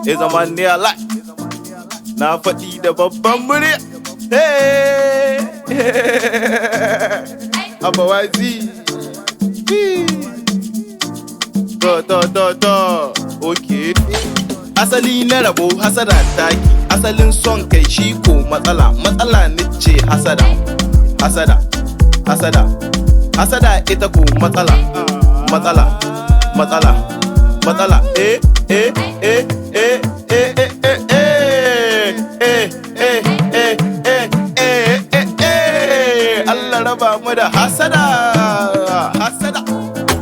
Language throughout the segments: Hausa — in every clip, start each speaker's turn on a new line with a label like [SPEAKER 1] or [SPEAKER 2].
[SPEAKER 1] ya zama ne a lai na faɗi da babban murya. Hey, Abawazi. To, okay. Asali na rabo hasada taki, asalin son kai shi ko matsala, matsala nice hasada, hasada, hasada, hasada ita ko matsala, matsala, matsala, matsala, eh, eh, eh, eh, eh, eh, eh, eh, eh, eh, eh, eh, eh, Allah raba mu da hasada, hasada.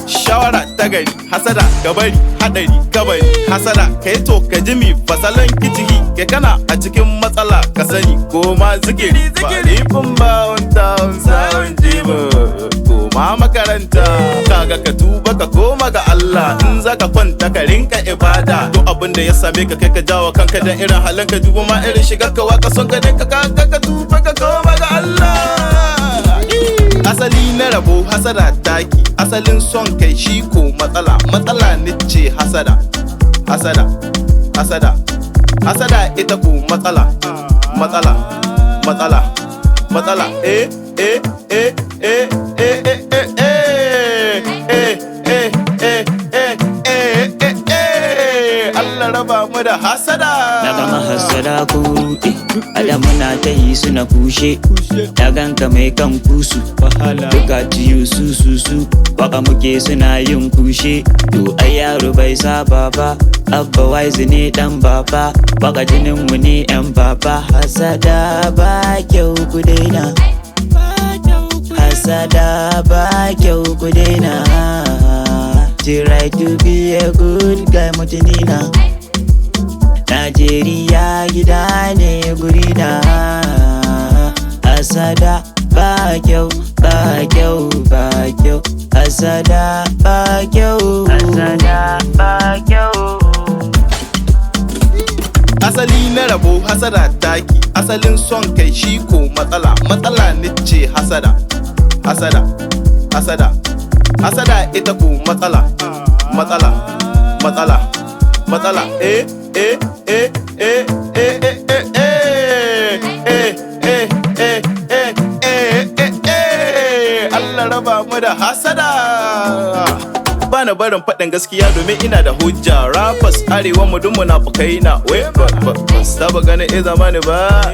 [SPEAKER 1] Shawara ta gari, hasada gabari, hadari kabari, hasada kai to ka jimi fasalan kicihi ke kana a cikin matsala ka sani ko ma zikiri balifin bawon town sound jibo ko ma makaranta kaga ka tuba ka koma ga Allah in zaka kwanta ka rinka ibada to abinda ya same ka kai ka jawo kanka dan irin halin ka dubo ma irin shigar ka waka son ka ka tuba ka koma ga Allah. Asali na rabo hasada taki, asalin son kai shi ko matsala, matsala nice hasada, hasada, hasada, hasada ita ko matsala, matsala, matsala, matsala, eh, eh, eh, eh, eh, eh, eh, eh, eh, eh, eh, eh, eh, Allah raba mu da hasada.
[SPEAKER 2] Na gama hasada ko ruɗe, Adamu na ta yi suna kushe, na ganka mai kan kusu, duka ciyu su, waka muke suna yin kushe, to ai yaro bai saba ba, abba wise ne dan baba, waka jinin mu ne yan baba, hasada ba kyau ku daina, hasada ba kyau ku daina, try to be a good guy mutunina. Najeriya gida ne guri na, hasada ba kyau, ba kyau, ba kyau, hasada ba kyau, hasada ba kyau.
[SPEAKER 1] Asali na rabo hasada taki, asalin son kai shi ko matsala, matsala nice hasada, hasada, hasada, hasada ita ko matsala, matsala, matsala, matsala, eh, eh, eh, eh, eh, eh, eh, eh, eh, eh, eh, eh, eh, Allah raba mu da hasada. Bana barin faɗin gaskiya domin ina da hujja. Rappers arewa mu dun munafukai na wai ba saba ganin zamani ba.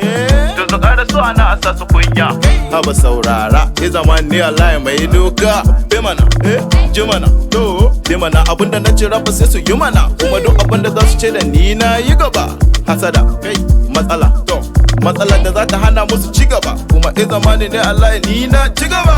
[SPEAKER 1] To su ƙara so ana asa su kunya. Haba saurara zamani Allah mai doka. Be mana ji mana to be mana abinda na ce rappers sai su yi mana kuma duk abinda za su ce da ni na yi gaba. Hasada kai matsala to matsalar da za ta hana musu ci gaba kuma zamani ne Allah ni na ci gaba.